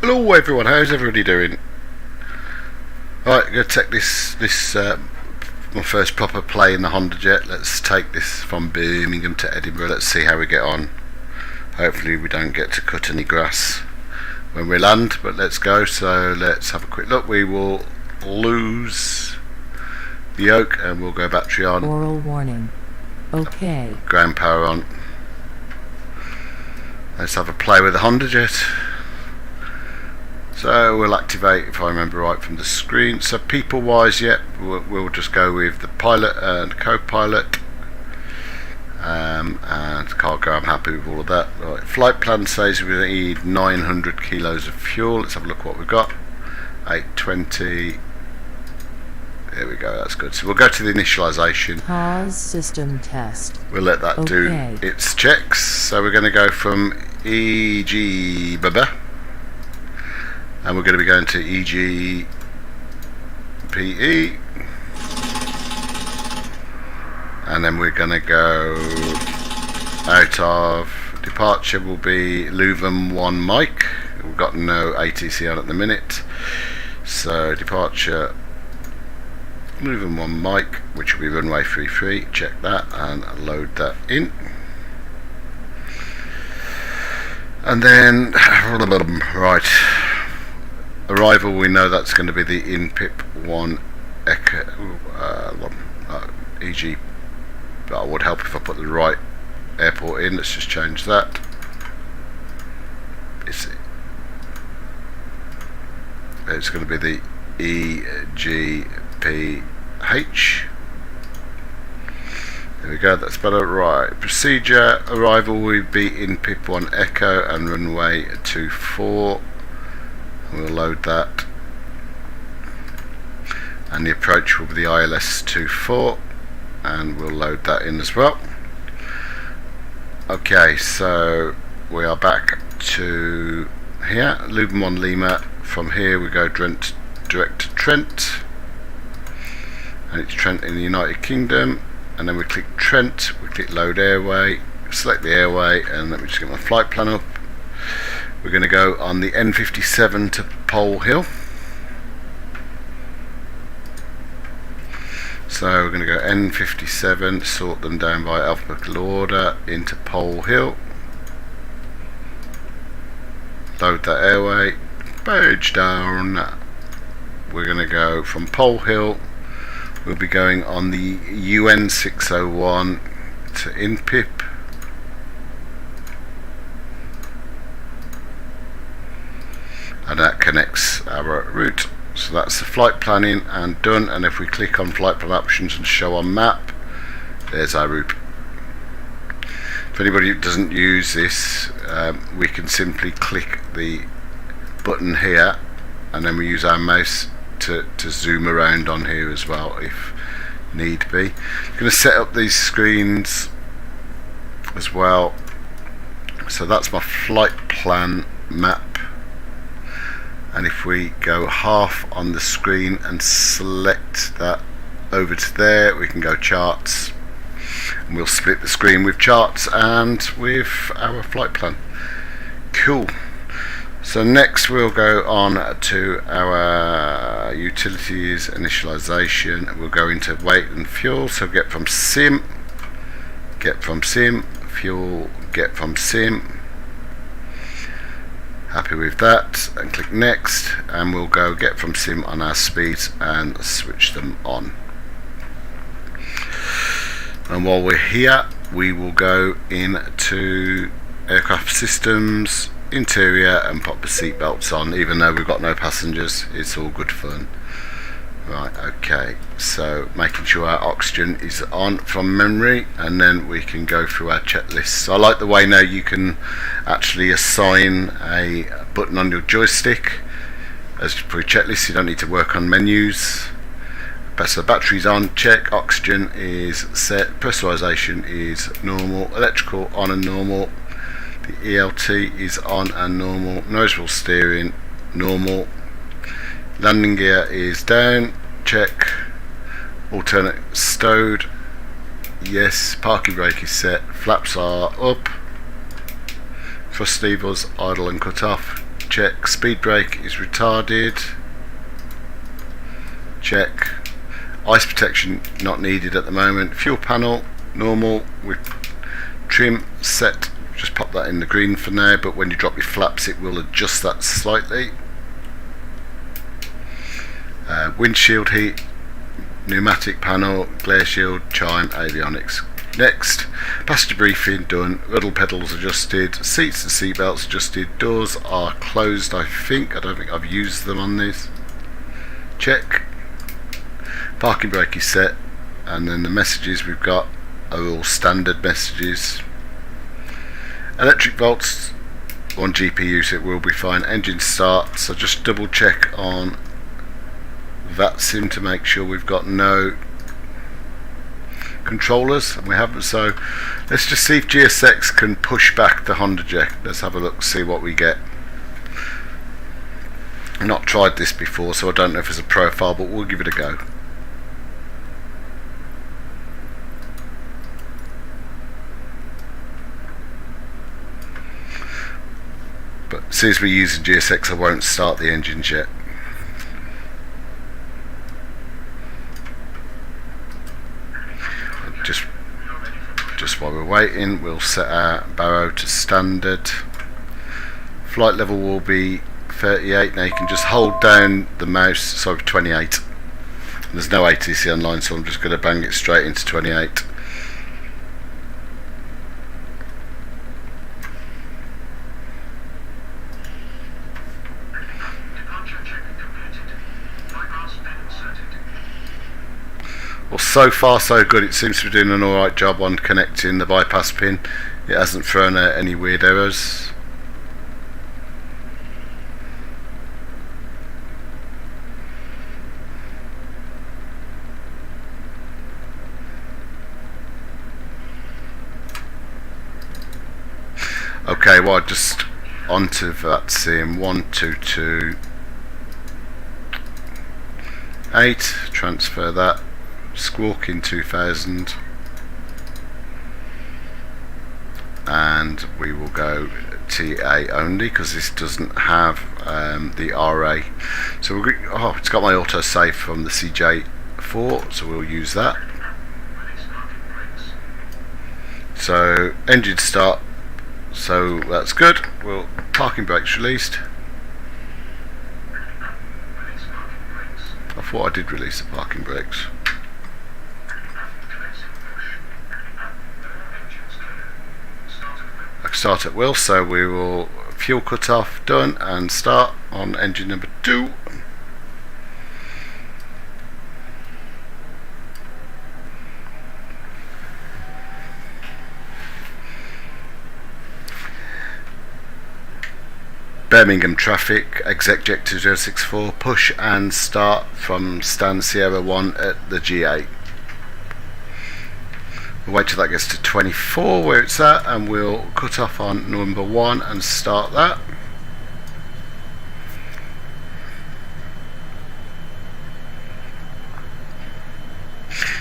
Hello everyone, how's everybody doing? Right, I'm going to take this my first proper play in the Hondajet. Let's take this from Birmingham to Edinburgh. Let's see how we get on. Hopefully we don't get to cut any grass when we land, but let's go. So let's have a quick look. We will lose the yoke and we'll go battery on. Oral warning. Okay. Ground power on. Let's have a play with the Hondajet. So we'll activate, if I remember right, from the screen. So people wise, we'll just go with the pilot and co-pilot and cargo. I'm happy with all of that. Right, flight plan says we need 900 kilos of fuel. Let's have a look what we've got. 820. There we go, that's good. So we'll go to the initialization. Pause system test. We'll let that do its checks. So we're going to go from EGBB and we're going to be going to EGPE, and then we're going to go out of departure will be LUVUM 1 mic. We've got no ATC on at the minute, so departure LUVUM 1 mic, which will be runway 33. Check that and load that in. And then right, arrival, we know that's going to be the INPIP 1 Echo EG. That would help if I put the right airport in. Let's just change that. It's going to be the EGPH. There we go, that's better. Right, procedure, arrival will be INPIP 1 Echo and runway 24. We'll load that, and the approach will be the ILS 24, and we'll load that in as well. Okay, so we are back to here, LUVUM 1 Lima. From here we go direct to Trent, and it's Trent in the United Kingdom, and then we click Trent, we click load airway, select the airway, and let me just get my flight plan up. We're going to go on the N57 to Pole Hill. So we're going to go N57, sort them down by alphabetical order, into Pole Hill. Load that airway, page down. We're going to go from Pole Hill. We'll be going on the UN 601 to INPIP. And that connects our route. So that's the flight planning and done. And if we click on flight plan options and show on map, there's our route. If anybody doesn't use this, we can simply click the button here, and then we use our mouse to zoom around on here as well if need be. I'm going to set up these screens as well. So that's my flight plan map. And if we go half on the screen and select that over to there, we can go charts, and we'll split the screen with charts and with our flight plan. Cool. So next we'll go on to our utilities initialization. We'll go into weight and fuel. So get from sim, fuel, get from sim. Happy with that, and click next, and we'll go get from sim on our speeds and switch them on. And while we're here, we will go into aircraft systems, interior, and pop the seat belts on. Even though we've got no passengers, it's all good fun. Right, okay, so making sure our oxygen is on from memory, and then we can go through our checklists. So I like the way now you can actually assign a button on your joystick as for your checklist. You don't need to work on menus. So the battery's on, check, oxygen is set, pressurization is normal, electrical on and normal, the ELT is on and normal, nose wheel steering normal, landing gear is down, check, alternate stowed, yes, parking brake is set, flaps are up, thrust levers idle and cut off, check. Speed brake is retarded, check. Ice protection not needed at the moment. Fuel panel normal with trim set, just pop that in the green for now, but when you drop your flaps it will adjust that slightly. Windshield heat, pneumatic panel, glare shield, chime, avionics. Next, passenger briefing done, rudder pedals adjusted, seats and seat belts adjusted, doors are closed I don't think I've used them on this. Check. Parking brake is set, and then the messages we've got are all standard messages. Electric volts on GPU, so it will be fine. Engine start, so just double check on Vatsim to make sure we've got no controllers, and we haven't, so let's just see if GSX can push back the Hondajet. Let's have a look, see what we get. I've not tried this before, so I don't know if it's a profile, but we'll give it a go. But since we're using GSX, I won't start the engines yet. Just while we're waiting, we'll set our barrow to standard. Flight level will be 38. Now you can just hold down the mouse, sorry, 28. There's no ATC online, so I'm just going to bang it straight into 28. Well, so far so good. It seems to be doing an alright job on connecting the bypass pin. It hasn't thrown out any weird errors. Okay, well, just onto Vatsim 1228. Transfer that. Squawk in 2000, and we will go TA only because this doesn't have the RA. So we'll it's got my auto save from the CJ4, so we'll use that. So engine start, so that's good. Well, parking brakes released. I thought I did release the parking brakes. Start at will, so we will fuel cut off, done, and start on engine number 2. Birmingham traffic, exec 2064, push and start from stand Sierra 1 at the G8. We'll wait till that gets to 24 where it's at, and we'll cut off on number 1 and start that.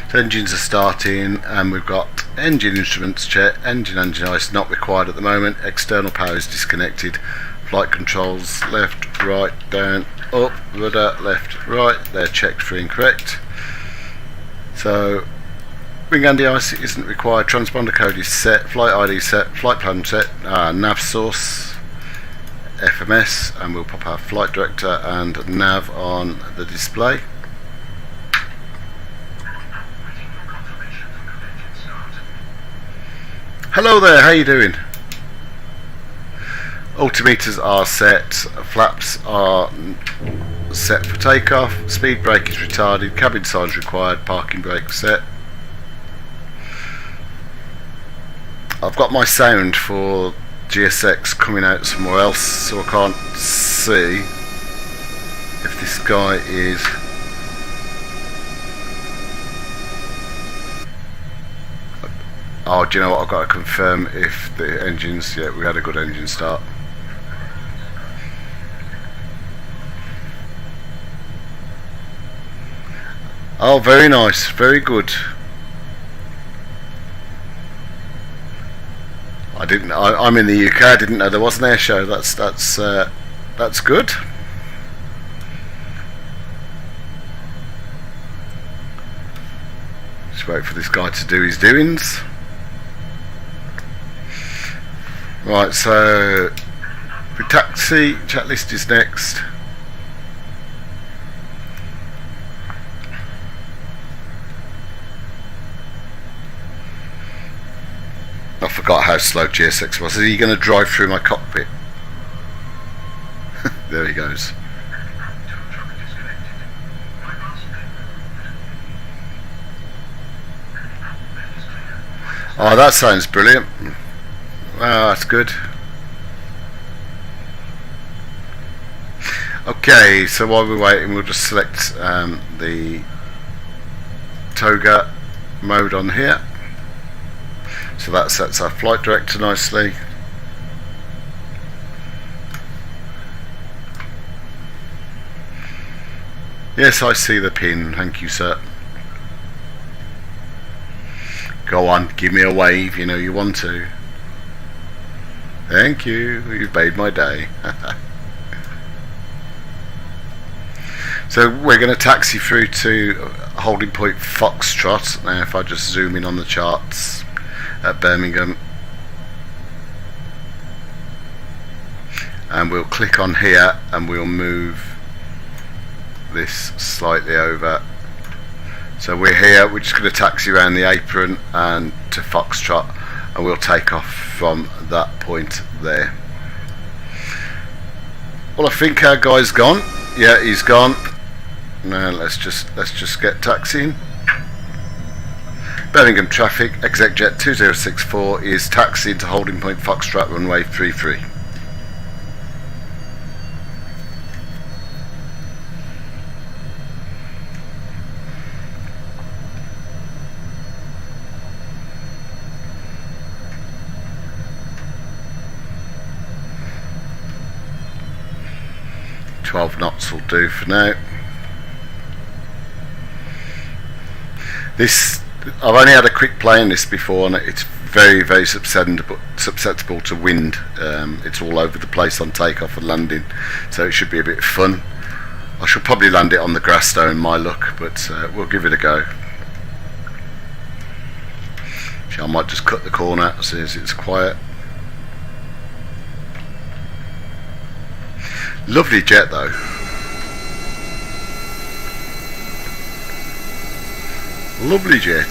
So engines are starting, and we've got engine instruments check, engine ice not required at the moment, external power is disconnected, flight controls left, right, down, up, rudder, left, right, they're checked for incorrect. So wing anti-ice isn't required, transponder code is set, flight ID set, flight plan set, nav source, FMS, and we'll pop our flight director and nav on the display. Hello there, how you doing? Altimeters are set, flaps are set for takeoff, speed brake is retarded, cabin size required, parking brake set. I've got my sound for GSX coming out somewhere else, so I can't see if this guy is. Oh, do you know what? I've got to confirm if the engines. Yeah, we had a good engine start. Oh, very nice, very good. I'm in the UK. I didn't know there was an air show. That's that's good. Just wait for this guy to do his doings. Right, so for taxi, checklist is next. I forgot how slow GSX was. Is he going to drive through my cockpit? There he goes. Oh, that sounds brilliant. Wow, that's good. Okay, so while we're waiting, we'll just select the toga mode on here. So that sets our flight director nicely. Yes, I see the pin, thank you, sir. Go on, give me a wave, you know you want to. Thank you, you've made my day. So we're going to taxi through to holding point Foxtrot. Now if I just zoom in on the charts at Birmingham, and we'll click on here and we'll move this slightly over. So we're here, we're just going to taxi around the apron and to Foxtrot, and we'll take off from that point there. Well, I think our guy's gone. Yeah, he's gone. Now let's just get taxiing. Birmingham traffic, ExecJet 2064 is taxiing to holding point Foxtrot runway 33. Knots will do for now. This, I've only had a quick play in this before, and it's very susceptible to wind. It's all over the place on takeoff and landing, so it should be a bit fun. I should probably land it on the grass though in my luck, but we'll give it a go. I might just cut the corner as soon as it's quiet. Lovely jet though. Lovely jet.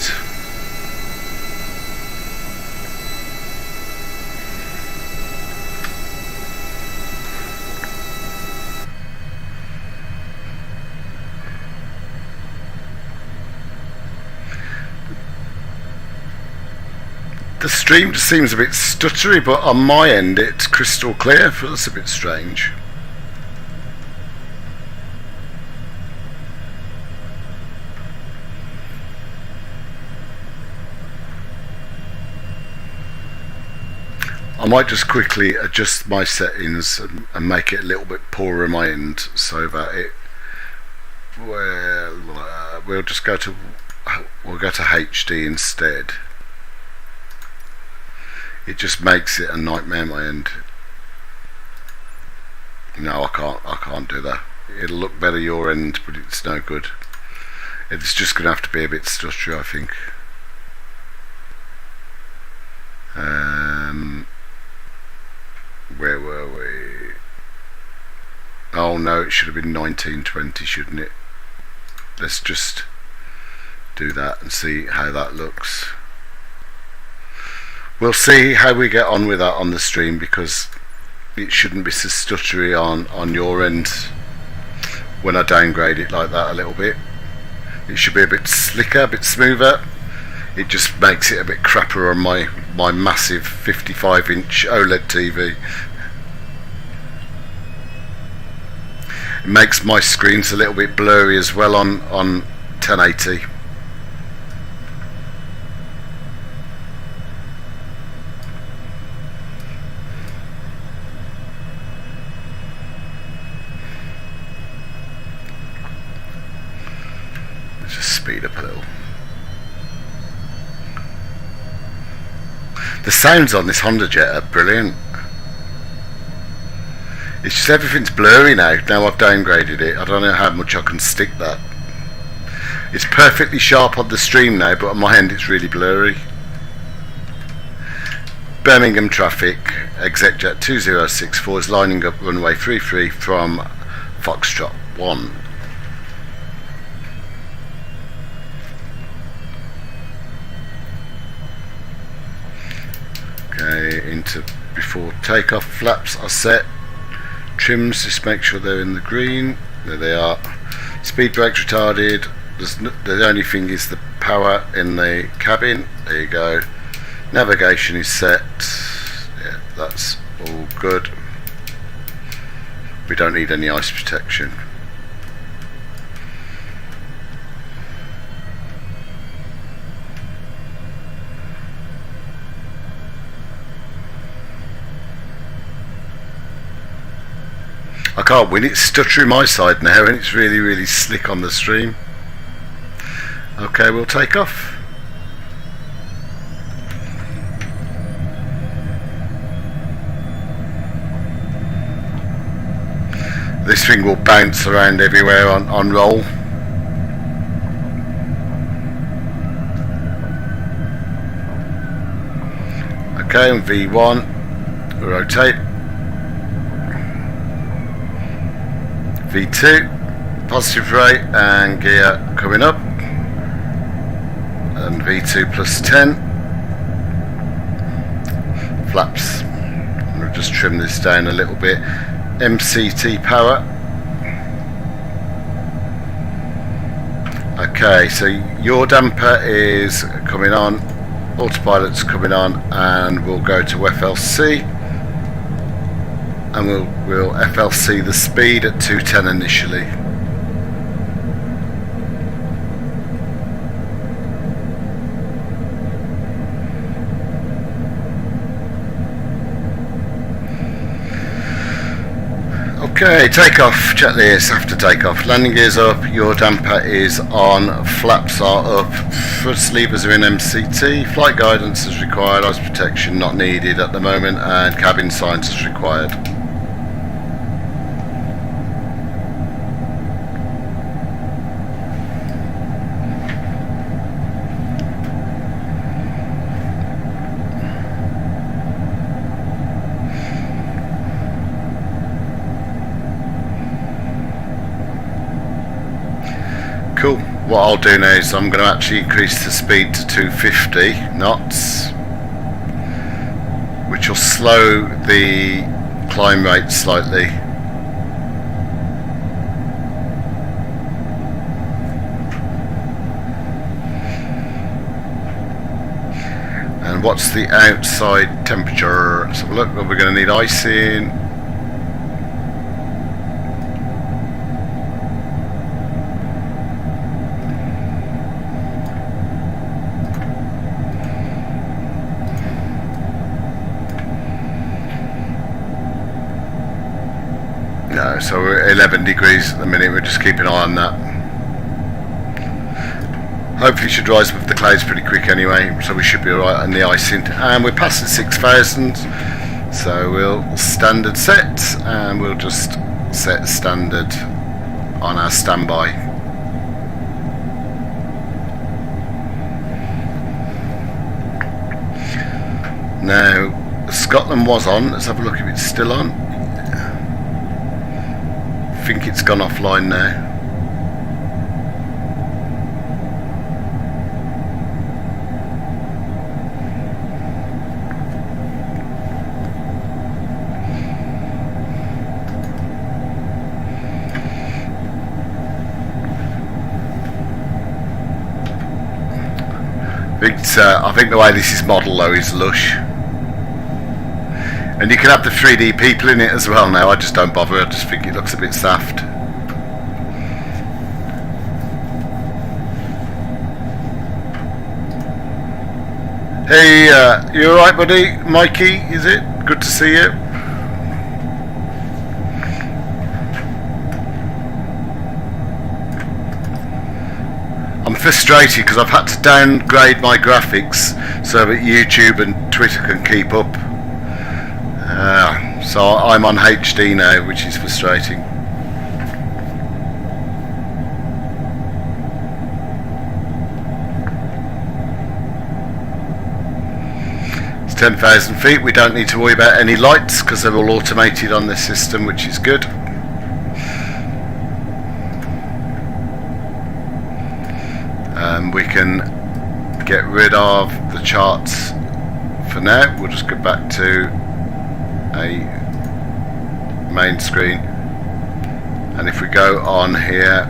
The stream just seems a bit stuttery, but on my end it's crystal clear. Feels a bit strange. I might just quickly adjust my settings and make it a little bit poorer on my end, so that it, well, we'll go to HD instead. It just makes it a nightmare on my end. No, I can't do that. It'll look better your end, but it's no good. It's just going to have to be a bit stuttery, I think. Where were we? Oh no, it should have been 1920, shouldn't it? Let's just do that and see how that looks. We'll see how we get on with that on the stream, because it shouldn't be so stuttery on your end when I downgrade it like that a little bit. It should be a bit slicker, a bit smoother. It just makes it a bit crapper on my massive 55-inch OLED TV. It makes my screens a little bit blurry as well on 1080. Let's just speed up a little. The sounds on this Hondajet are brilliant. It's just everything's blurry now. Now I've downgraded it. I don't know how much I can stick that. It's perfectly sharp on the stream now, but on my end it's really blurry. Birmingham traffic, ExecJet 2064 is lining up runway 33 from Foxtrot 1. Okay, into before takeoff. Flaps are set. Trims, just make sure they're in the green. There they are. Speed brakes retarded. The only thing is the power in the cabin. There you go. Navigation is set. Yeah, that's all good. We don't need any ice protection. I can't win, it's stuttering my side now and it's really, really slick on the stream. Okay, we'll take off. This thing will bounce around everywhere on roll. Okay, on V1, rotate. V2, positive rate and gear coming up. And V2 plus 10. Flaps. We'll just trim this down a little bit. MCT power. Okay, so your damper is coming on, autopilot's coming on, and we'll go to FLC. And we'll FLC the speed at 210 initially. Okay, takeoff, checklist after takeoff. Landing gears up, your damper is on, flaps are up, thrust levers are in MCT, flight guidance is required, ice protection not needed at the moment, and cabin signs is required. Cool. What I'll do now is I'm going to actually increase the speed to 250 knots, which will slow the climb rate slightly. And what's the outside temperature? So look, we're going to need ice in. No, so we're at 11 degrees at the minute, we're just keeping an eye on that. Hopefully it should rise with the clouds pretty quick anyway, so we should be alright on the icing. And we're passing 6,000, so we'll standard set, and we'll just set standard on our standby. Now, Scotland was on, let's have a look if it's still on. I think it's gone offline now. I think the way this is modelled though is lush. And you can have the 3D people in it as well now. I just don't bother, I just think it looks a bit saft. Hey, you alright buddy? Mikey, is it? Good to see you. I'm frustrated because I've had to downgrade my graphics so that YouTube and Twitter can keep up. So I'm on HD now, which is frustrating. It's 10,000 feet. We don't need to worry about any lights because they're all automated on this system, which is good. We can get rid of the charts for now. We'll just go back to a main screen, and if we go on here,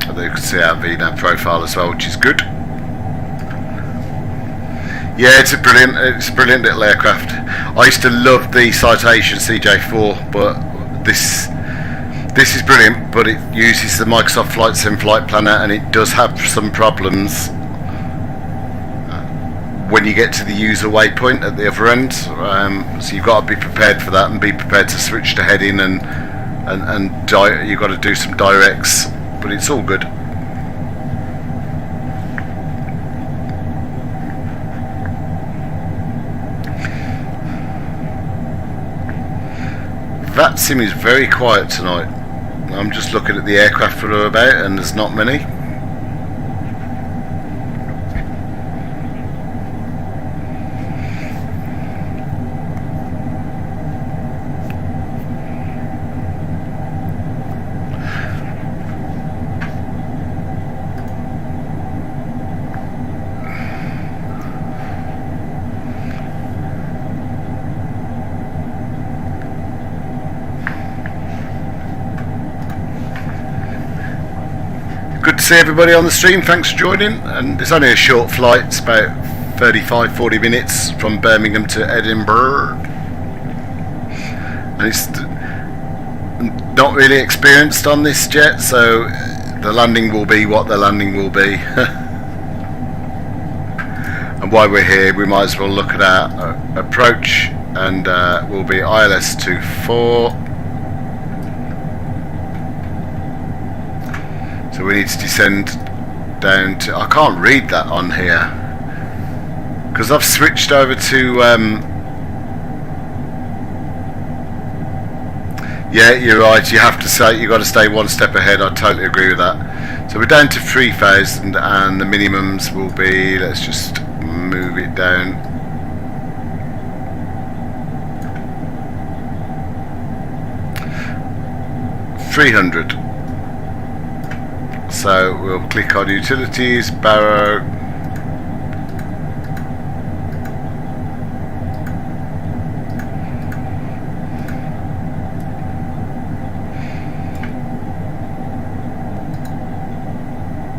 you can see our VNAV profile as well, which is good. Yeah, it's a brilliant little aircraft. I used to love the Citation CJ4, but this is brilliant, but it uses the Microsoft Flight Sim Flight Planner, and it does have some problems when you get to the user waypoint at the other end. So you've got to be prepared for that and be prepared to switch to heading, and you've got to do some directs, but it's all good. Vatsim is very quiet tonight. I'm just looking at the aircraft that are about, and there's not many. Good to see everybody on the stream. Thanks for joining. And it's only a short flight. It's about 35-40 minutes from Birmingham to Edinburgh, and it's not really experienced on this jet, so the landing will be what the landing will be. And while we're here, we might as well look at our approach, and we'll be ILS 24. So we need to descend down to, I can't read that on here because I've switched over to yeah, you're right, you have to say, you've got to stay one step ahead. I totally agree with that. So we're down to 3,000, and the minimums will be, let's just move it down, $300. So we'll click on utilities, Barrow,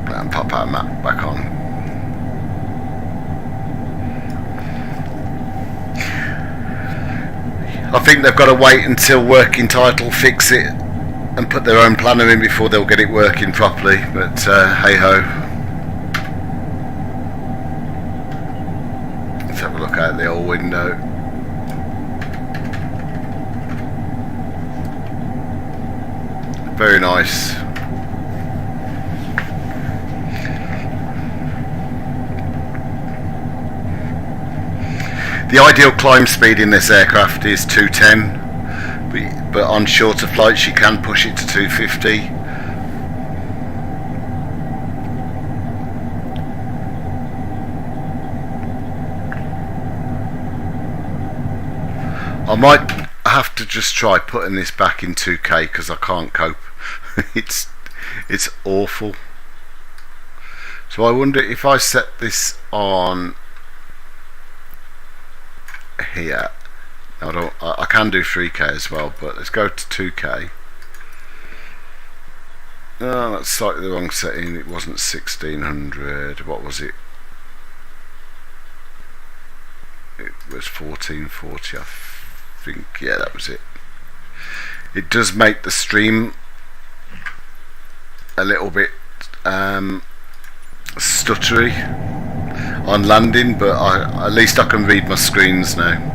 and pop our map back on. I think they've got to wait until working title fix it and put their own planner in before they'll get it working properly, but hey ho. Let's have a look out the old window. Very nice. The ideal climb speed in this aircraft is 210. But on shorter flights you can push it to 250. I might have to just try putting this back in 2K because I can't cope. it's awful. So I wonder if I set this on here. I can do 3K as well, but let's go to 2K. Oh, that's slightly the wrong setting. It wasn't 1600. What was it? It was 1440, I think. Yeah, that was it. It does make the stream a little bit stuttery on landing, but at least I can read my screens now.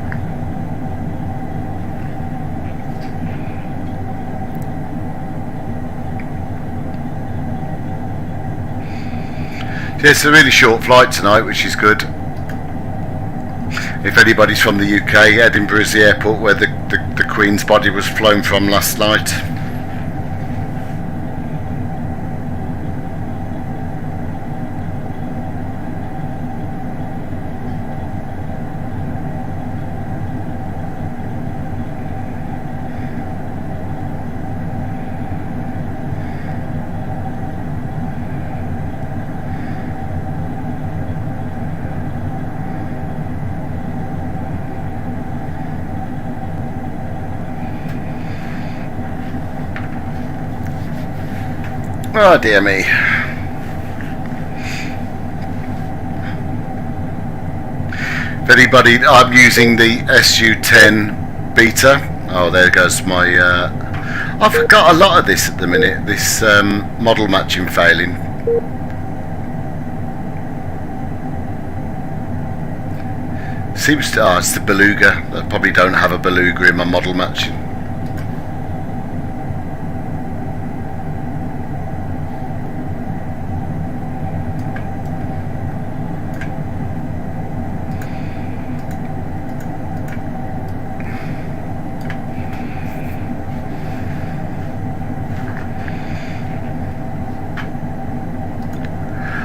Yeah, it's a really short flight tonight, which is good. If anybody's from the UK, Edinburgh is the airport where the Queen's body was flown from last night. Oh dear me. If anybody, I'm using the SU10 beta. Oh, there goes my I've got a lot of this at the minute, this model matching failing. Seems to, it's the beluga. I probably don't have a beluga in my model matching.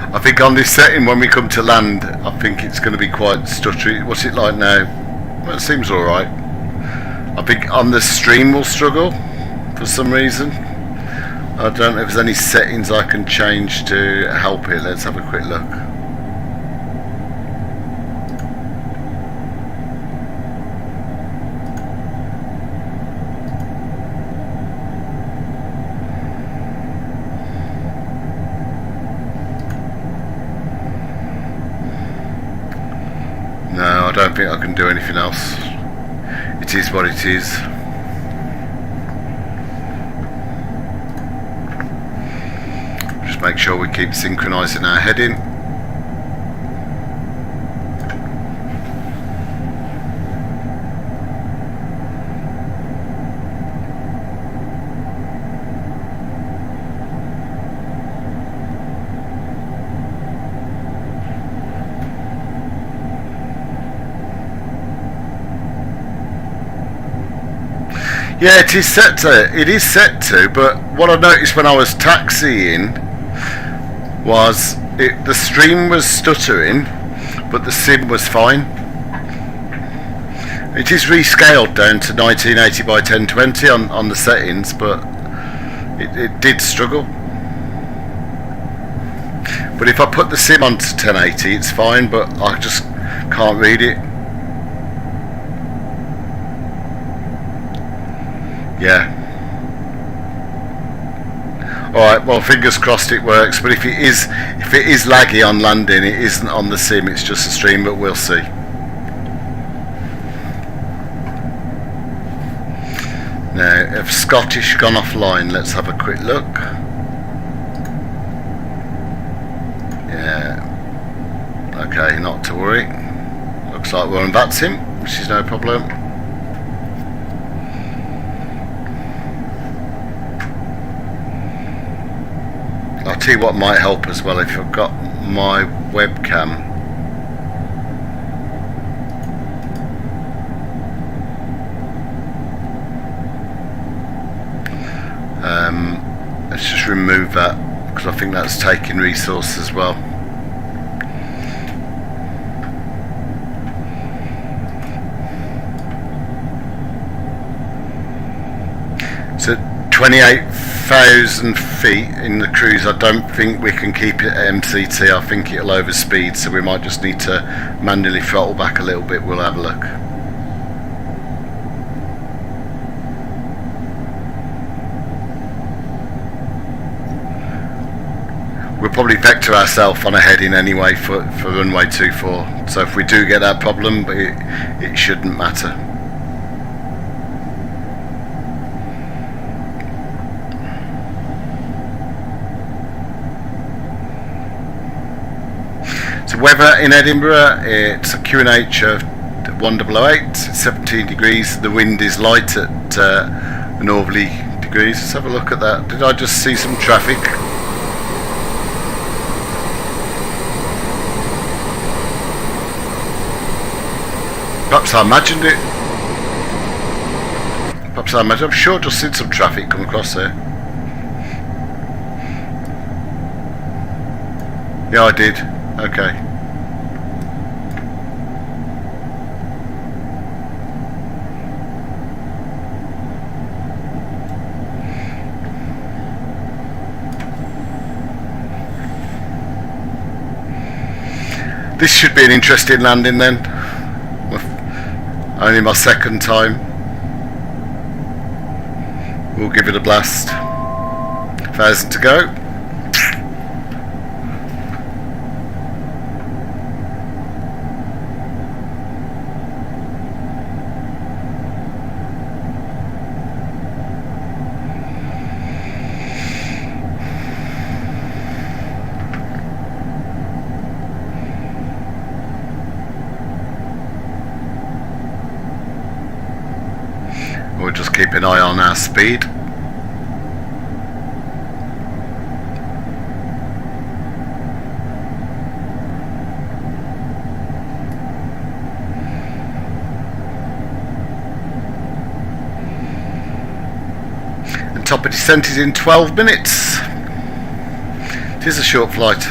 I think on this setting, when we come to land, I think it's going to be quite stuttery. What's it like now? Well, it seems alright. I think on the stream we'll struggle for some reason. I don't know if there's any settings I can change to help it. Let's have a quick look. No, I don't think I can do anything else. It is what it is. Just make sure we keep synchronising our heading. Yeah, it is set to, but what I noticed when I was taxiing was the stream was stuttering, but the sim was fine. It is rescaled down to 1980 by 1020 on the settings, but it did struggle. But if I put the sim onto 1080, it's fine, but I just can't read it. Yeah. Alright, well, fingers crossed it works, but if it is laggy on landing, it isn't on the sim, it's just a stream, but we'll see. Now, if Scottish gone offline, let's have a quick look. Yeah. Okay, not to worry. Looks like we're on Vatsim, which is no problem. I'll tell you what might help as well, if I've got my webcam. Let's just remove that, because I think that's taking resource as well. So 28,000 feet in the cruise, I don't think we can keep it at MCT. I think it'll overspeed, so we might just need to manually throttle back a little bit. We'll have a look. We'll probably vector ourselves on a heading anyway for runway 24, so if we do get that problem, it shouldn't matter. So weather in Edinburgh, it's a QNH of 1008, it's 17 degrees, the wind is light at northerly degrees. Let's have a look at that. Did I just see some traffic? Perhaps I imagined it. Perhaps I imagined. I'm sure I've just seen some traffic come across there. Yeah, I did. Okay. This should be an interesting landing then. Only my second time. We'll give it a blast. 1,000 to go. We'll just keep an eye on our speed. And top of descent is in 12 minutes. It is a short flight.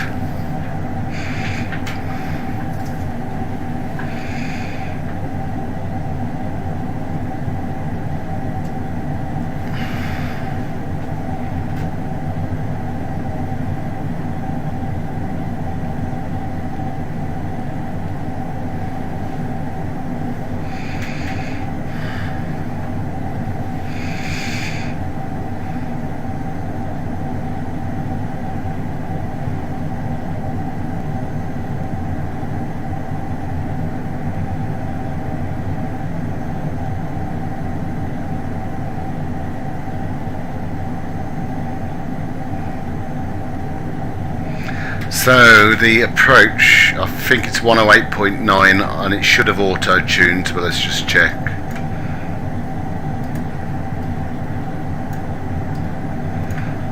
So the approach, I think it's 108.9 and it should have auto-tuned, but let's just check.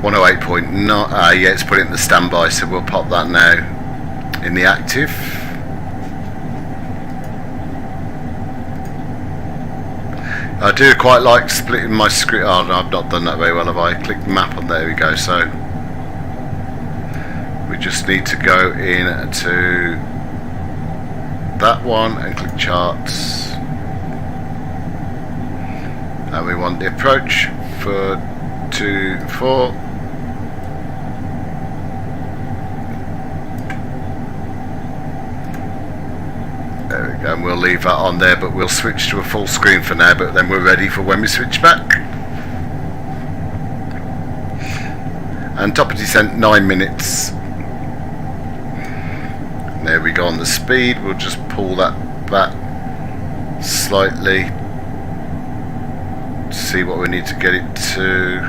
One oh 8.9, yeah, it's put it in the standby, so we'll pop that now in the active. I do quite like splitting my screen. Oh no, I've not done that very well, have I? Click map on there we go. So we just need to go in to that one and click charts, and we want the approach for 24. There we go, and we'll leave that on there, but we'll switch to a full screen for now, but then we're ready for when we switch back. And top of descent 9 minutes. There we go on the speed. We'll just pull that back slightly to see what we need to get it to.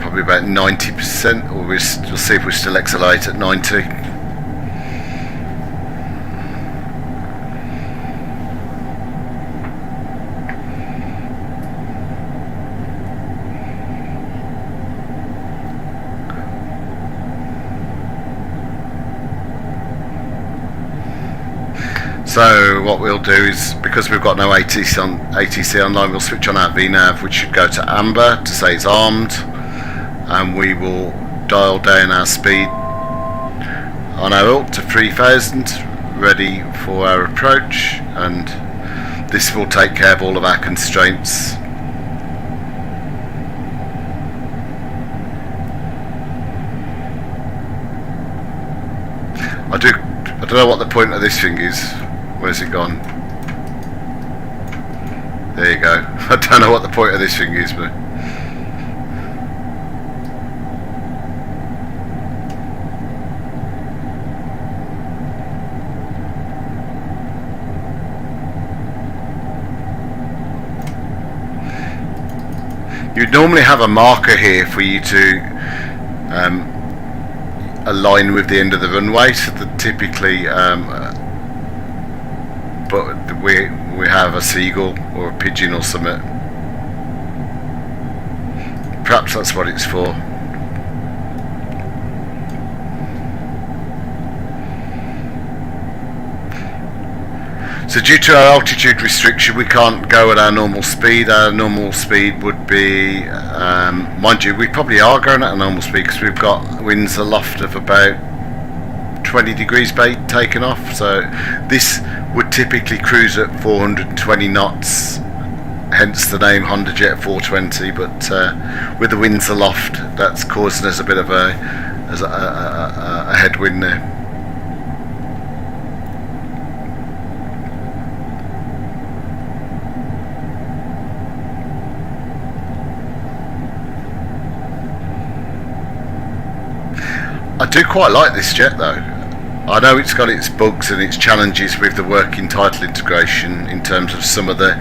Probably about 90%, or we'll see if we still accelerate at 90. So what we'll do is, because we've got no ATC online, we'll switch on our VNAV, which should go to amber to say it's armed, and we will dial down our speed on our ult to 3000, ready for our approach, and this will take care of all of our constraints. I don't know what the point of this thing is. Where's it gone? There you go. I don't know what the point of this thing is, but you'd normally have a marker here for you to align with the end of the runway, so that typically but we have a seagull or a pigeon or something. Perhaps that's what it's for. So due to our altitude restriction, we can't go at our normal speed. Our normal speed would be, mind you, we probably are going at a normal speed because we've got winds aloft of about 20 degrees taken off. So this would typically cruise at 420 knots, hence the name Hondajet 420. But with the winds aloft, that's causing us a bit of a headwind there. I do quite like this jet though. I know it's got its bugs and its challenges with the working title integration in terms of some of the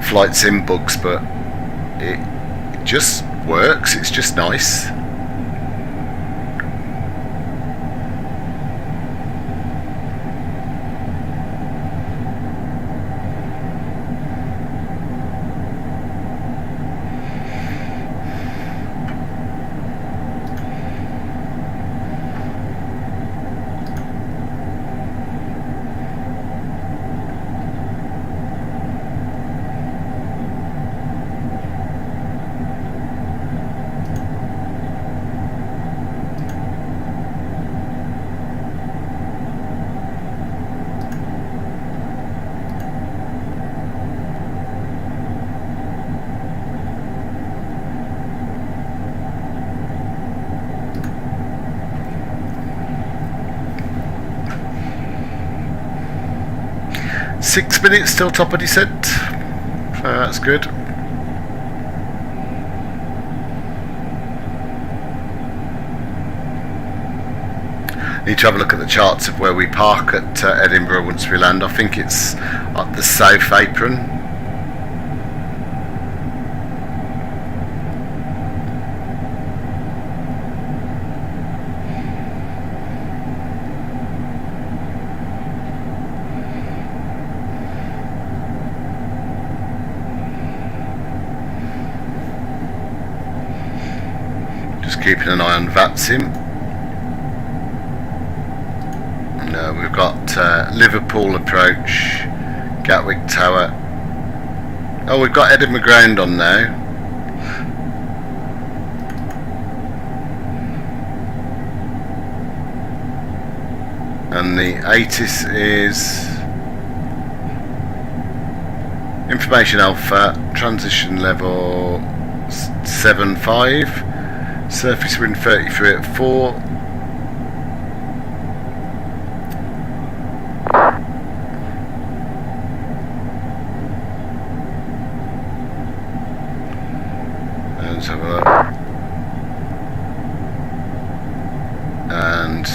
flight sim bugs, but it just works. It's just nice. .6 minutes till top of descent, so that's good. Need to have a look at the charts of where we park at Edinburgh once we land. I think it's at the south apron. Keeping an eye on Vatsim. We've got Liverpool approach, Gatwick Tower. Oh, we've got Edinburgh ground on now. And the ATIS is Information Alpha, transition level 7.5. Surface wind 33 at 4. Let's have a look. And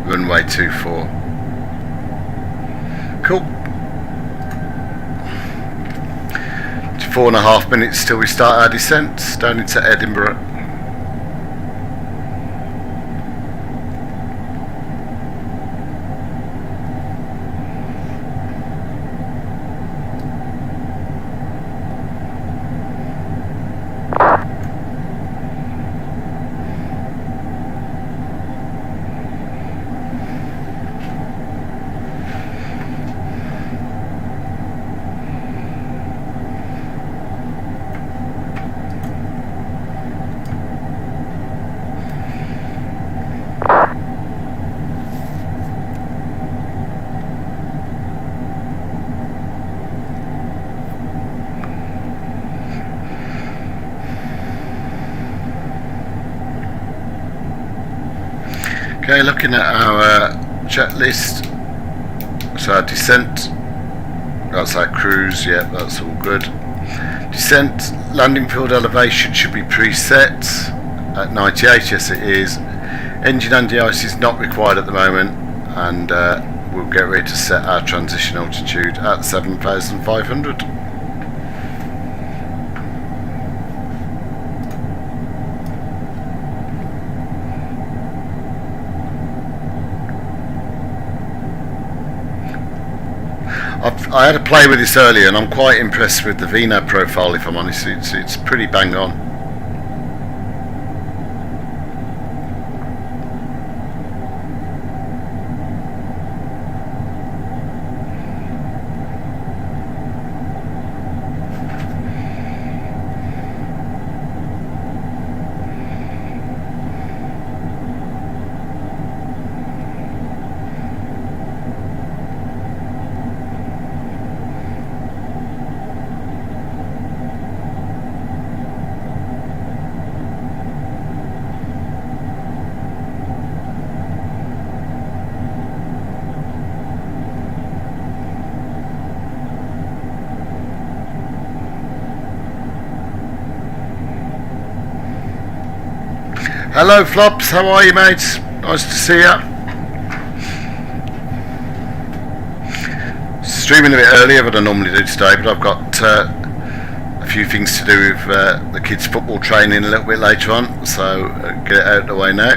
runway 24. Cool. 4.5 minutes till we start our descent down into Edinburgh. Okay, looking at our checklist, so our descent, that's our cruise, yeah, that's all good. Descent, landing field elevation should be preset at 98, yes it is. Engine anti-ice is not required at the moment, and we'll get ready to set our transition altitude at 7,500. I had a play with this earlier and I'm quite impressed with the VNAV profile, if I'm honest. It's pretty bang on. Hello Flops, how are you mates? Nice to see ya. Streaming a bit earlier than I normally do today, but I've got a few things to do with the kids' football training a little bit later on, so get it out of the way now.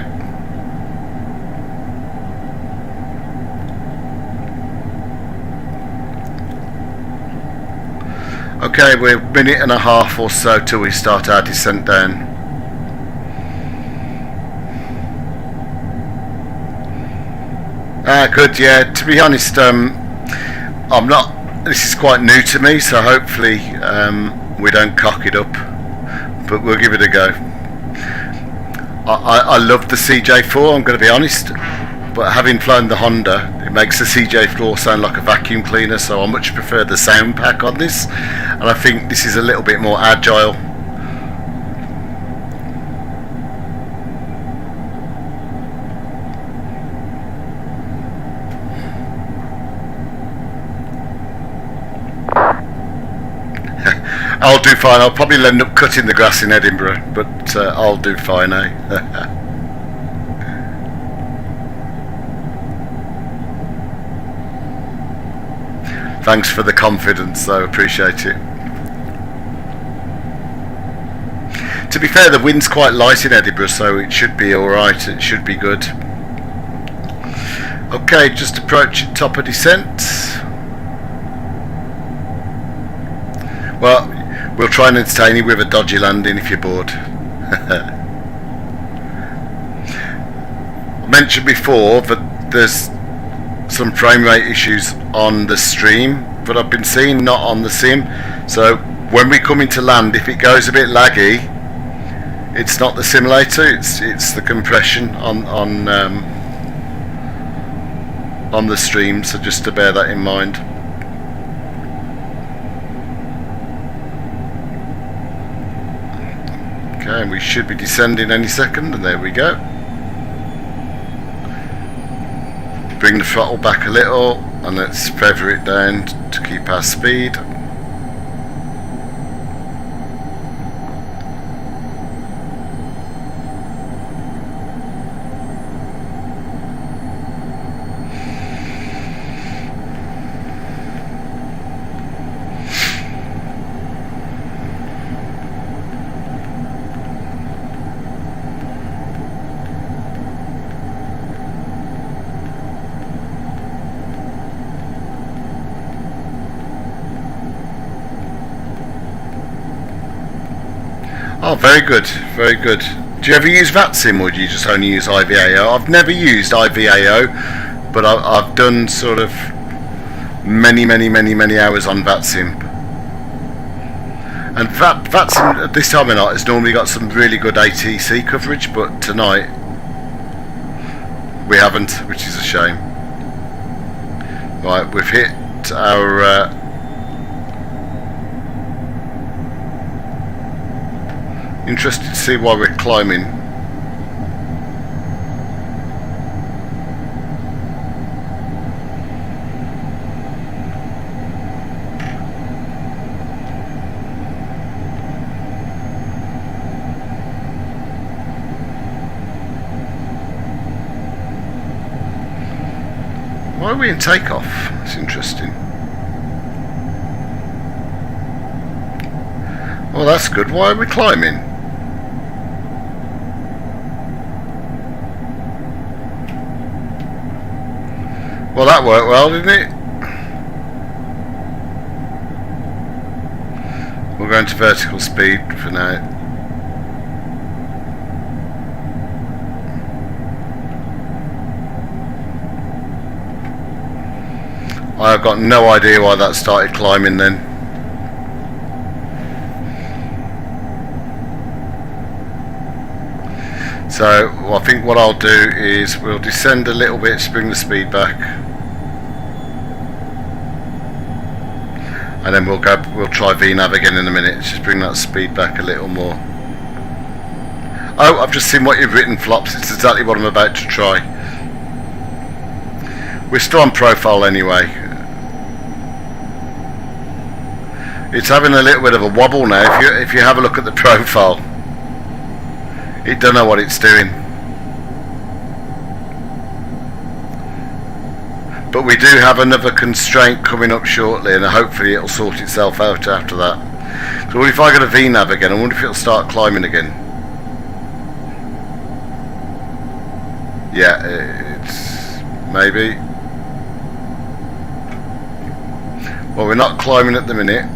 Okay, we're a minute and a half or so till we start our descent down. Good, yeah, to be honest, I'm not, this is quite new to me, so hopefully we don't cock it up, but we'll give it a go. I love the CJ4, I'm going to be honest, but having flown the Honda, it makes the CJ4 sound like a vacuum cleaner, so I much prefer the sound pack on this, and I think this is a little bit more agile. I'll do fine. I'll probably end up cutting the grass in Edinburgh, but I'll do fine, eh? Thanks for the confidence, though. Appreciate it. To be fair, the wind's quite light in Edinburgh, so it should be alright. It should be good. Okay, just approaching top of descent. Well, we'll try and entertain you with a dodgy landing if you're bored. I mentioned before that there's some frame rate issues on the stream that I've been seeing, not on the sim. So when we come into land, if it goes a bit laggy, it's not the simulator, it's the compression on the stream. So just to bear that in mind. Okay, and we should be descending any second, and there we go. Bring the throttle back a little, and let's feather it down to keep our speed. Oh, very good, very good. Do you ever use Vatsim, or do you just only use IVAO? I've never used IVAO, but I've done sort of many hours on Vatsim. And Vatsim at this time of night has normally got some really good ATC coverage, but tonight we haven't, which is a shame. Right, we've hit our interested to see why we're climbing. Why are we in takeoff? That's interesting. Well, that's good. Why are we climbing? Well, that worked well, didn't it? We're going to vertical speed for now. I've got no idea why that started climbing then. So I think what I'll do is we'll descend a little bit to bring the speed back, and then we'll try VNav again in a minute. Just bring that speed back a little more. Oh, I've just seen what you've written, Flops. It's exactly what I'm about to try. We're still on profile anyway. It's having a little bit of a wobble now. If you have a look at the profile, It don't know what it's doing. But we do have another constraint coming up shortly, and hopefully it'll sort itself out after that. So what if I go to VNAV again? I wonder if it'll start climbing again. Yeah, it's maybe. Well, we're not climbing at the minute.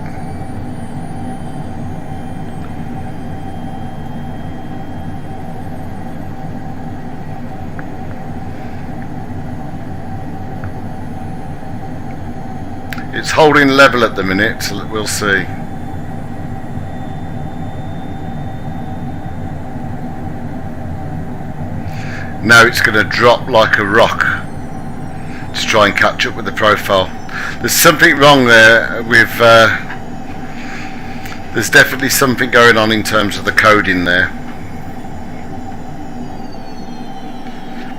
It's holding level at the minute, so we'll see. Now it's going to drop like a rock to try and catch up with the profile. There's something wrong there with there's definitely something going on in terms of the coding there.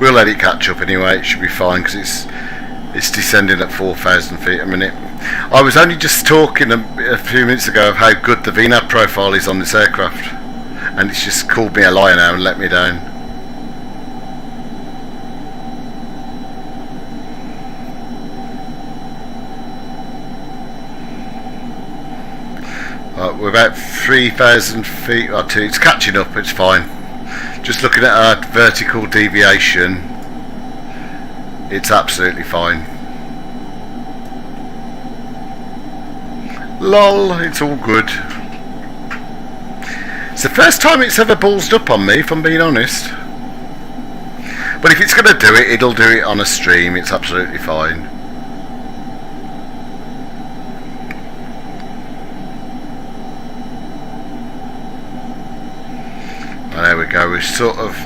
We'll let it catch up anyway, it should be fine because it's descending at 4,000 feet a minute. I was only just talking a few minutes ago of how good the VNAV profile is on this aircraft, and it's just called me a liar now and let me down. We're about 3,000 feet or two. It's catching up, it's fine. Just looking at our vertical deviation, it's absolutely fine. Lol, it's all good. It's the first time it's ever ballsed up on me, if I'm being honest. But if it's going to do it, it'll do it on a stream. It's absolutely fine. And there we go. We're sort of...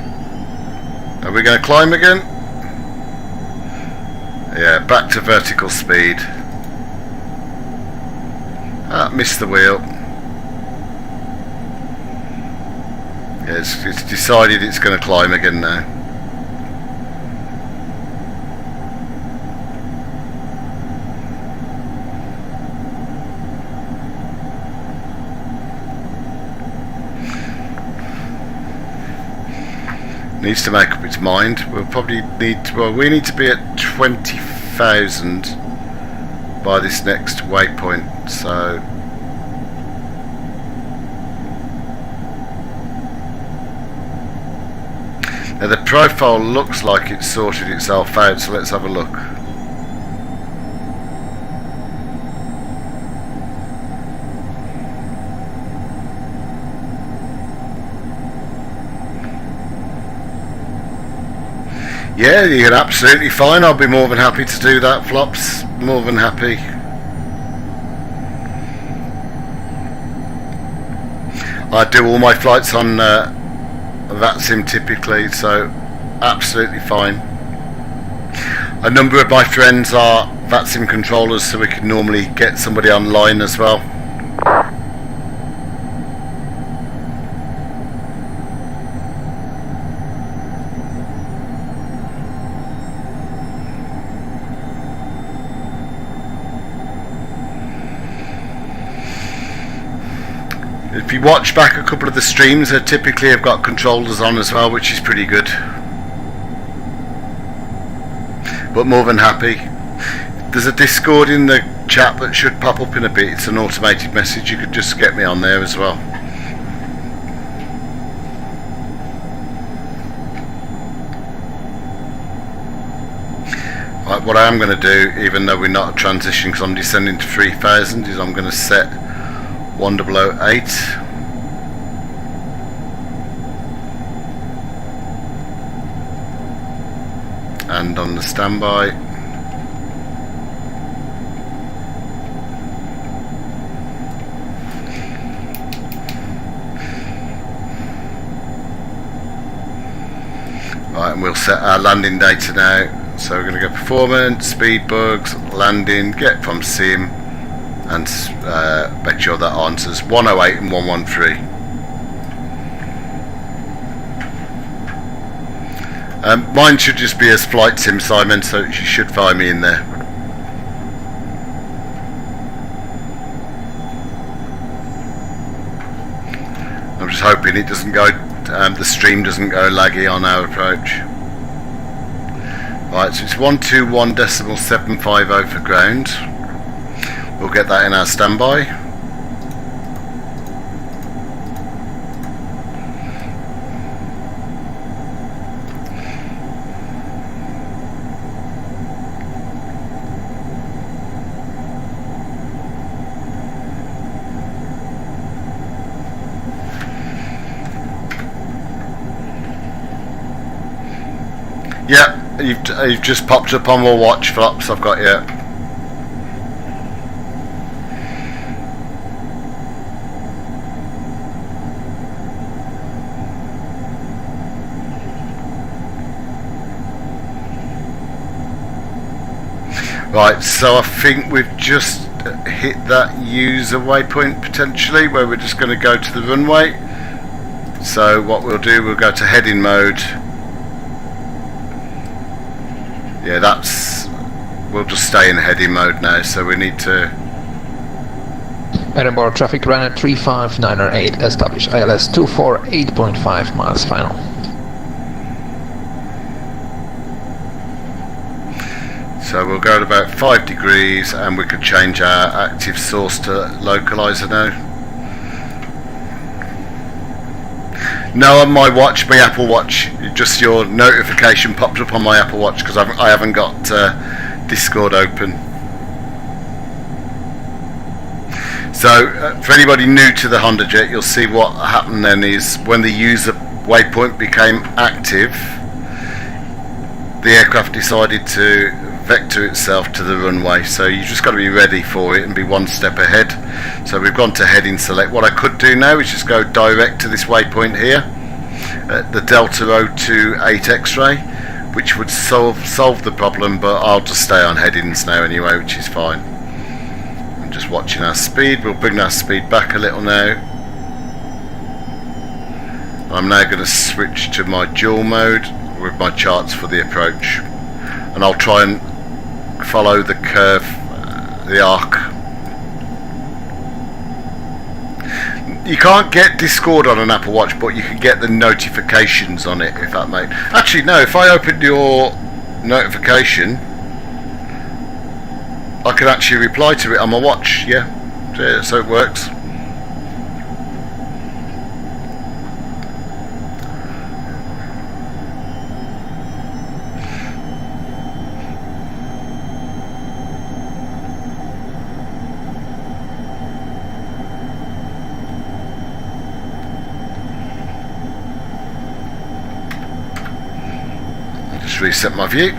Are we going to climb again? Yeah, back to vertical speed. Ah, missed the wheel. Yeah, it's decided it's going to climb again now. Needs to make up its mind. We'll probably need to, well, we need to be at 20,000 by this next waypoint, so now the profile looks like it's sorted itself out, so let's have a look. Yeah, you're absolutely fine. I'll be more than happy to do that, Flops. More than happy. I do all my flights on Vatsim typically, so absolutely fine. A number of my friends are Vatsim controllers, so we can normally get somebody online as well. If you watch back a couple of the streams, I typically have got controllers on as well, which is pretty good. But more than happy. There's a Discord in the chat that should pop up in a bit. It's an automated message. You could just get me on there as well. Right, what I am going to do, even though we're not transitioning because I'm descending to 3,000, is I'm going to set 1008 and on the standby. Right, and we'll set our landing data now. So we're going to go performance, speed bugs, landing, get from sim, and make sure that answers 108 and 113. Mine should just be as flight sim, Simon, so you should find me in there. I'm just hoping it doesn't go the stream doesn't go laggy on our approach. Right, so it's 121.750 for ground. We'll get that in our standby. Yeah, you've just popped up on my watch, Flops. I've got you. Right, so I think we've just hit that user waypoint potentially, where we're just going to go to the runway. So what we'll do, we'll go to heading mode. Yeah, we'll just stay in heading mode now, so we need to... Edinburgh traffic ran at 35908, established ILS 248.5 miles final. So we'll go at about 5 degrees and we can change our active source to localizer now. No, on my watch, my Apple Watch, just your notification popped up on my Apple Watch because I haven't got Discord open. So for anybody new to the Hondajet, you'll see what happened then is when the user waypoint became active, the aircraft decided to vector itself to the runway, so you just got to be ready for it and be one step ahead. So we've gone to heading select. What I could do now is just go direct to this waypoint here, the Delta 028 X-ray, which would solve the problem, but I'll just stay on headings now anyway, which is fine. I'm just watching our speed. We'll bring our speed back a little now. I'm now going to switch to my dual mode with my charts for the approach, and I'll try and follow the curve, the arc. You can't get Discord on an Apple Watch, but you can get the notifications on it, if that makes... Actually, no, if I open your notification, I can actually reply to it on my watch, yeah. So it works. Reset my view.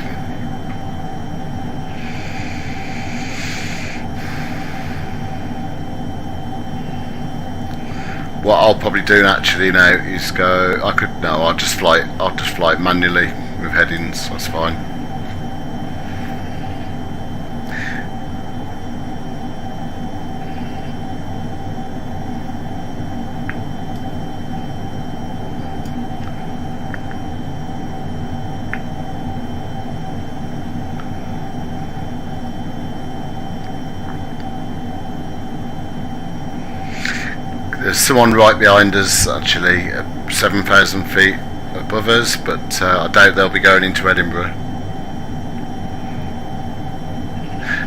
What I'll probably do actually now is go. I'll just fly it manually with headings. That's fine. There's someone right behind us, actually, 7,000 feet above us, but I doubt they'll be going into Edinburgh.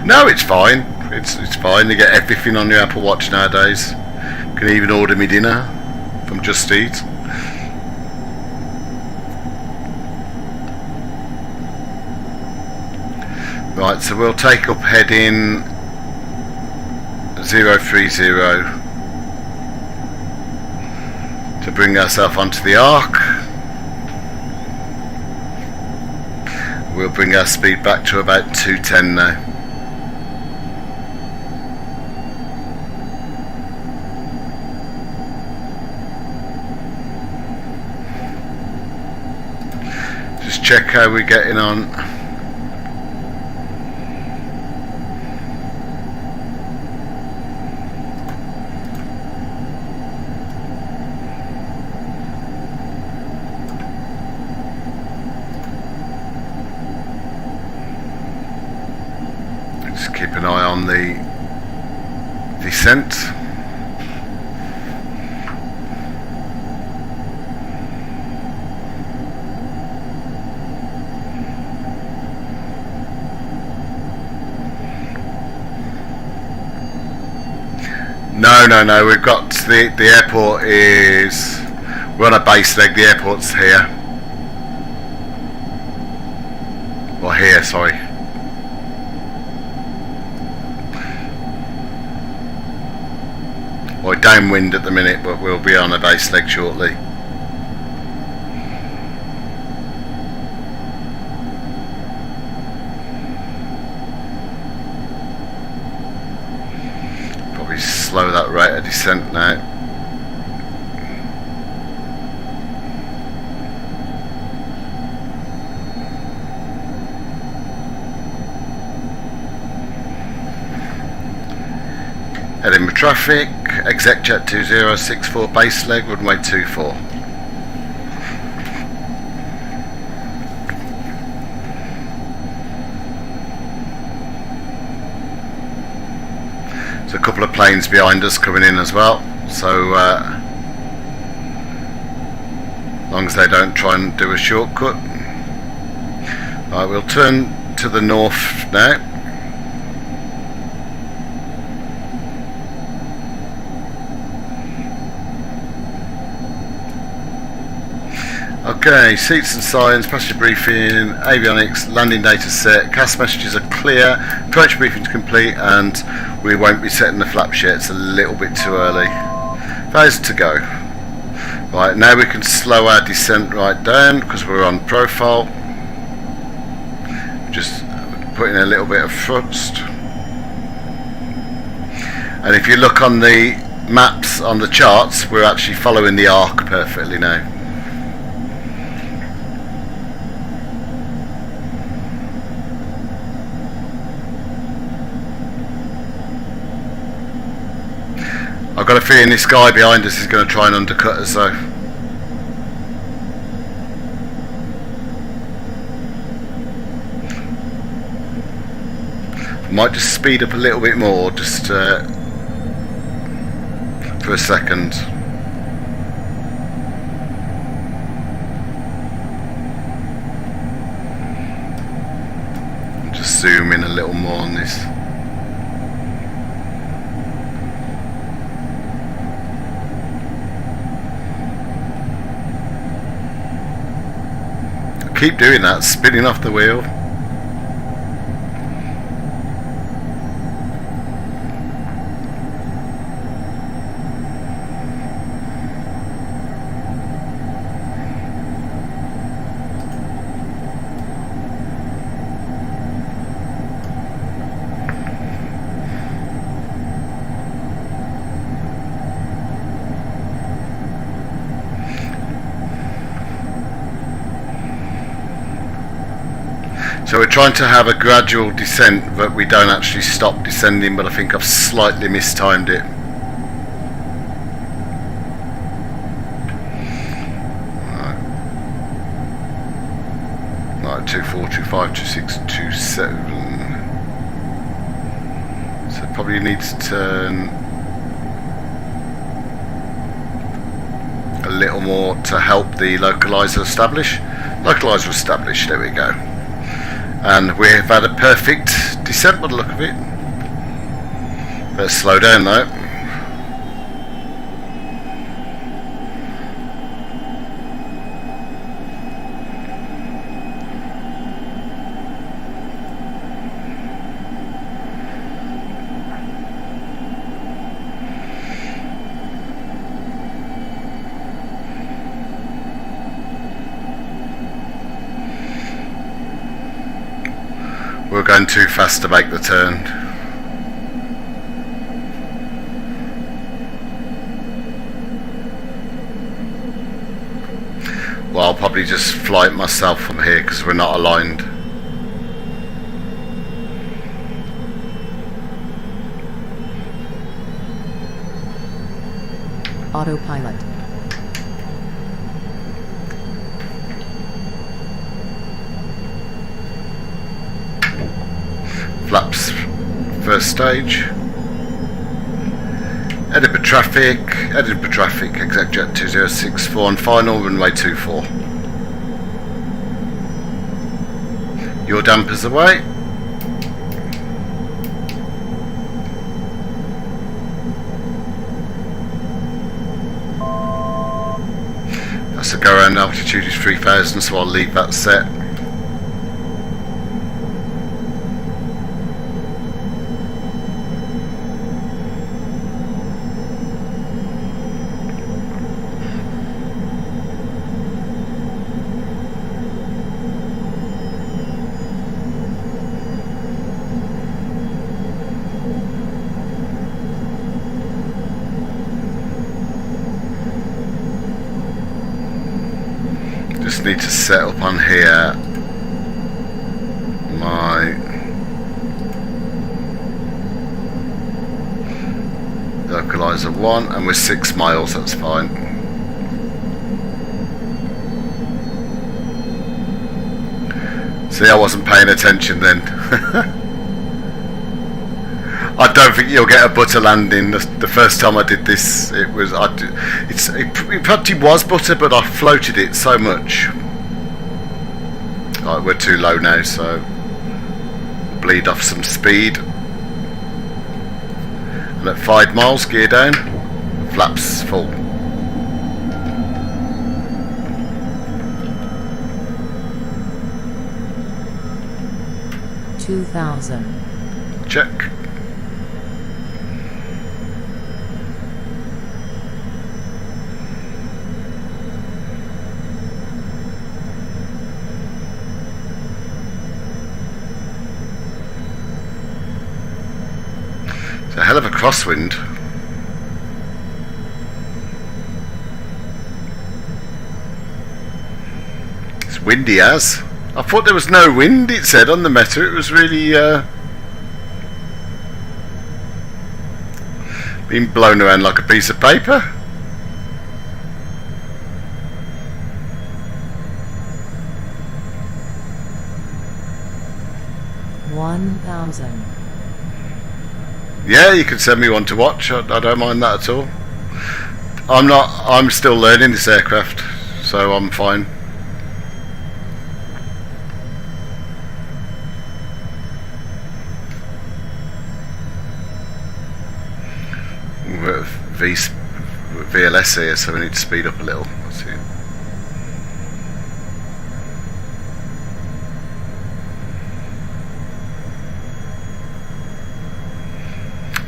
No, it's fine. It's fine. You get everything on your Apple Watch nowadays. You can even order me dinner from Just Eat. Right, so we'll take up heading 030. To bring ourselves onto the arc. We'll bring our speed back to about 210 now. Just check how we're getting on. Keep an eye on the descent. No. We've got the airport is. We're on a base leg. The airport's here. Or here, sorry. We're downwind at the minute, but we'll be on a base leg shortly. Probably slow that rate of descent now. Edinburgh traffic, EGPH 2064 base leg, runway 24. There's a couple of planes behind us coming in as well, so as long as they don't try and do a shortcut. Right, we'll turn to the north now. Okay, seats and signs, passenger briefing, avionics, landing data set, CAS messages are clear, approach briefing is complete, and we won't be setting the flaps yet, it's a little bit too early. 1,000 to go. Right, now we can slow our descent right down because we're on profile. Just putting a little bit of thrust. And if you look on the maps, on the charts, we're actually following the arc perfectly now. I've got a feeling this guy behind us is going to try and undercut us though. Might just speed up a little bit more, just for a second. Just zoom in a little more on this. Keep doing that, spinning off the wheel. So we're trying to have a gradual descent, but we don't actually stop descending, but I think I've slightly mistimed it. Right, 24, 25, 26, 27. So probably needs to turn a little more to help the localizer establish. Localizer established, there we go. And we've had a perfect descent by the look of it. Better slow down though. We're going too fast to make the turn. Well, I'll probably just fly it myself from here because we're not aligned. Autopilot. Flaps first stage. Edinburgh traffic, EGPH 2064 on final, runway 24. Your dampers away. go around altitude is 3000, so I'll leave that set. Just need to set up on here my localizer 1, and we're 6 miles, that's fine. See, I wasn't paying attention then. I don't think you'll get a butter landing. The first time I did this, it probably was butter, but I floated it so much. Right, we're too low now, so bleed off some speed. And at 5 miles, gear down, flaps full. Check. It's a hell of a crosswind. It's windy as. I thought there was no wind, it said on the meter. It was really being blown around like a piece of paper. Yeah, you can send me one to watch. I don't mind that at all. I'm still learning this aircraft, so I'm fine. We're at VLS here, so we need to speed up a little. Let's see.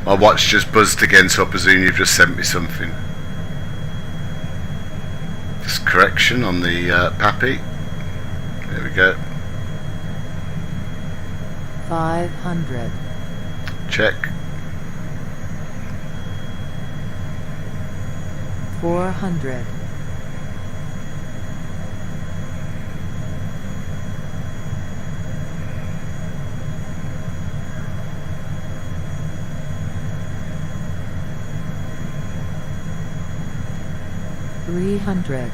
My watch just buzzed again, so I presume you've just sent me something. Just correction on the PAPI. There we go. 500. Check. 400. 300.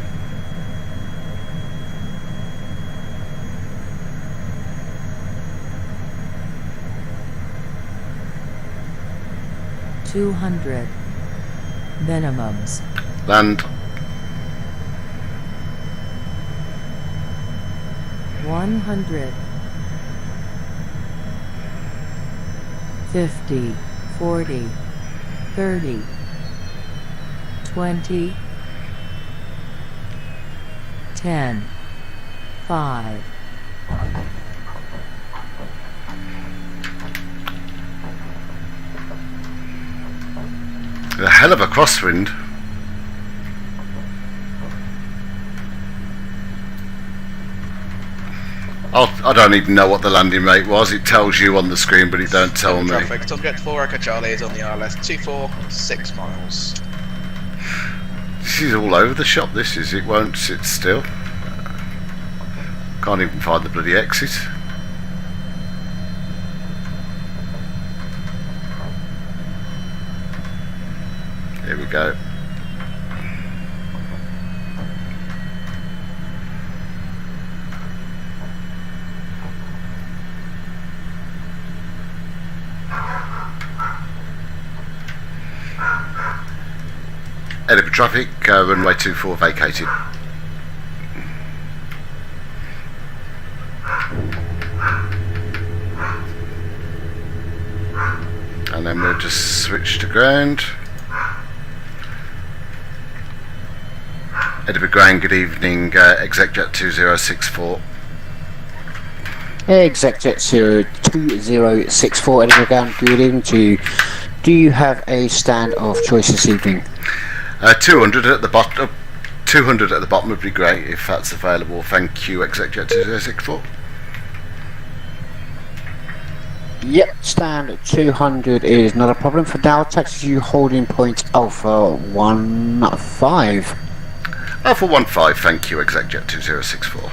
200. Minimums. Land. 100. 50. 40. 30. 20. 10. 5. A hell of a crosswind. I don't even know what the landing rate was. It tells you on the screen, but it don't tell me. Traffic, Hondajet 4 Echo Charlie is on the RLS 246 miles. This is all over the shop, this is. It won't sit still. Can't even find the bloody exit. Here we go. Edinburgh traffic, runway 24 vacated. And then we'll just switch to ground. Edinburgh Ground, good evening, ExecJet 2064. ExecJet 2064, Edinburgh Ground, good evening to you. Do you have a stand of choice this evening? 200 at the bottom. 200 at the bottom would be great if that's available. Thank you, ExecJet 2064. Yep, stand 200 is not a problem. For Dow taxi, you holding point Alpha 15. Alpha 15, thank you, ExecJet 2064.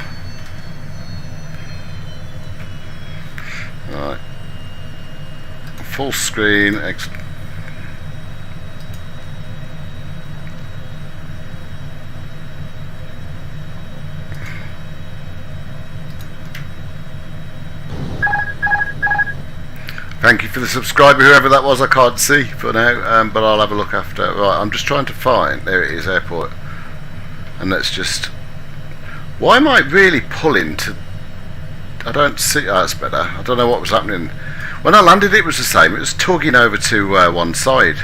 Right. Full screen. Thank you for the subscriber, whoever that was. I can't see for now, but I'll have a look after. Right, I'm just trying to find. There it is, airport. And let's just. Why am I really pulling to? I don't see. Oh, that's better. I don't know what was happening. When I landed, it was the same. It was tugging over to one side.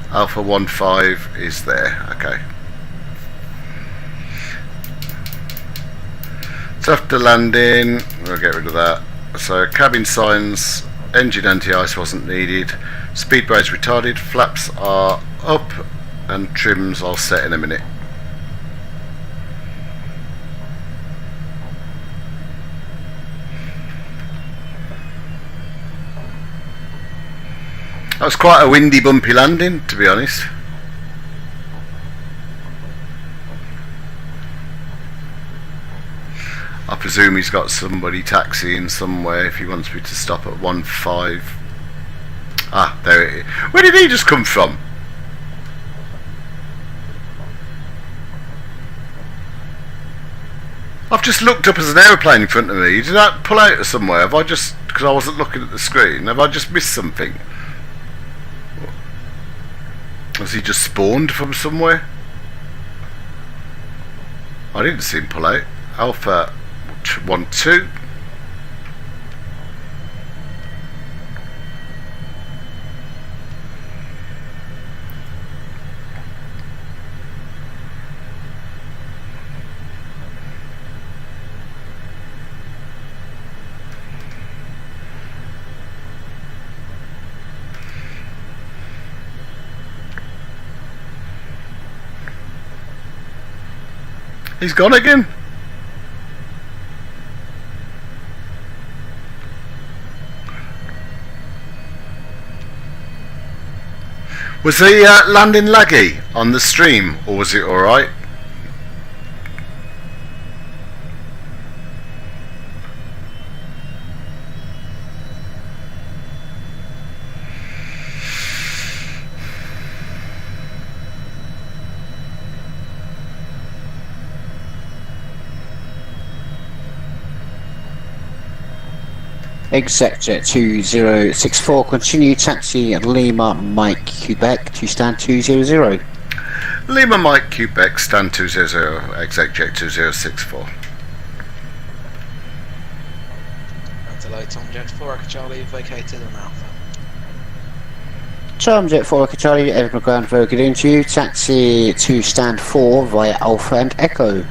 Alpha 15 is there. Okay. So after landing, we'll get rid of that. So cabin signs, engine anti-ice wasn't needed, speed brakes retarded, flaps are up, and trims I'll set in a minute. That was quite a windy, bumpy landing, to be honest. I presume he's got somebody taxiing somewhere if he wants me to stop at 15. Ah, there it is. Where did he just come from? I've just looked up as an aeroplane in front of me. Did that pull out of somewhere? Have I just, because I wasn't looking at the screen, have I just missed something? Has he just spawned from somewhere? I didn't see him pull out. Alpha 12. He's gone again. Was the landing laggy on the stream, or was it alright? ExecJet 2064, continue taxi at Lima Mike Quebec to stand 200. Lima Mike Quebec, stand 200, ExecJet 2064. Delay Tomjet 4 Echo Charlie vacated on Alpha. Tomjet 4 Echo Charlie, Edinburgh Ground, very good into you. Taxi to stand 4 via Alpha and Echo.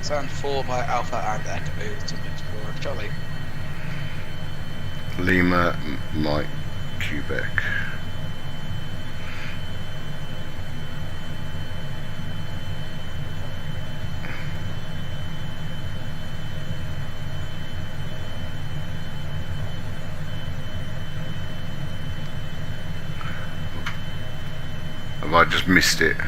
Stand 4 by Alpha and Echo, Tomjet 4 Echo Charlie. Lima Mike Quebec. Have I just missed it?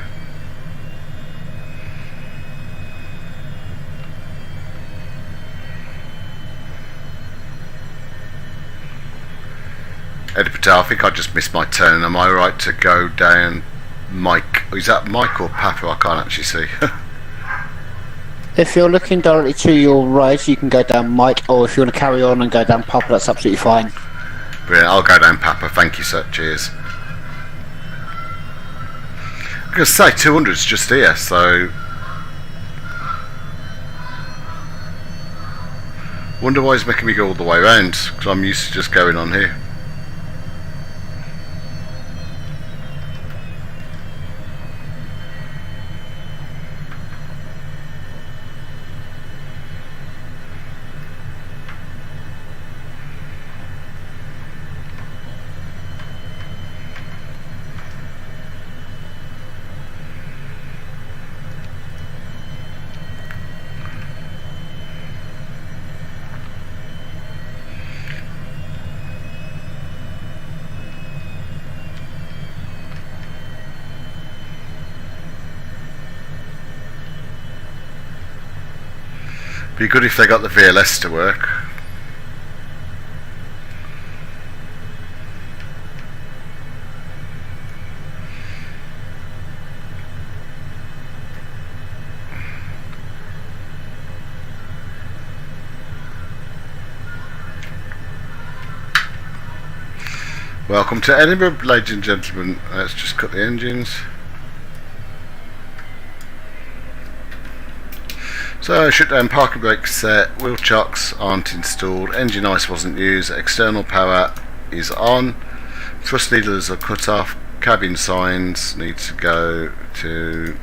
Edinburgh, I think I just missed my turn. Am I right to go down Mike? Is that Mike or Papa? I can't actually see. If you're looking directly to your right, you can go down Mike, or if you want to carry on and go down Papa, that's absolutely fine. Brilliant, I'll go down Papa. Thank you, sir. Cheers. I'm going to say 200's just here, so... Wonder why he's making me go all the way around, because I'm used to just going on here. Be good if they got the VLS to work. Welcome to Edinburgh, ladies and gentlemen. Let's just cut the engines. So, shutdown, parking brakes set, wheel chocks aren't installed, engine ice wasn't used, external power is on, thrust needles are cut off, cabin signs need to go to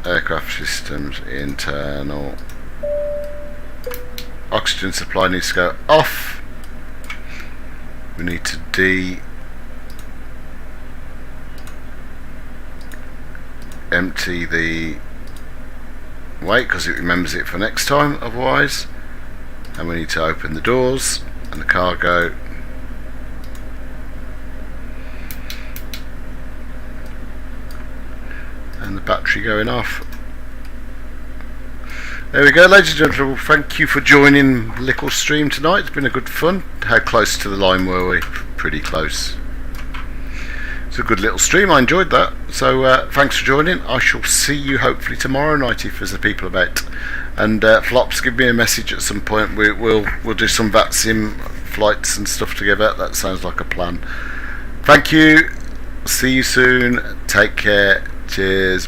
aircraft systems, internal, oxygen supply needs to go off. We need to empty the weight because it remembers it for next time otherwise, and we need to open the doors and the cargo, and the battery going off. There we go, ladies and gentlemen. Thank you for joining Lickle stream tonight. It's been a good fun. How close to the line were we? Pretty close. It's a good little stream. I enjoyed that. So thanks for joining. I shall see you hopefully tomorrow night if there's people about. And Flops, give me a message at some point. We'll do some Vatsim flights and stuff together. That sounds like a plan. Thank you. See you soon. Take care. Cheers.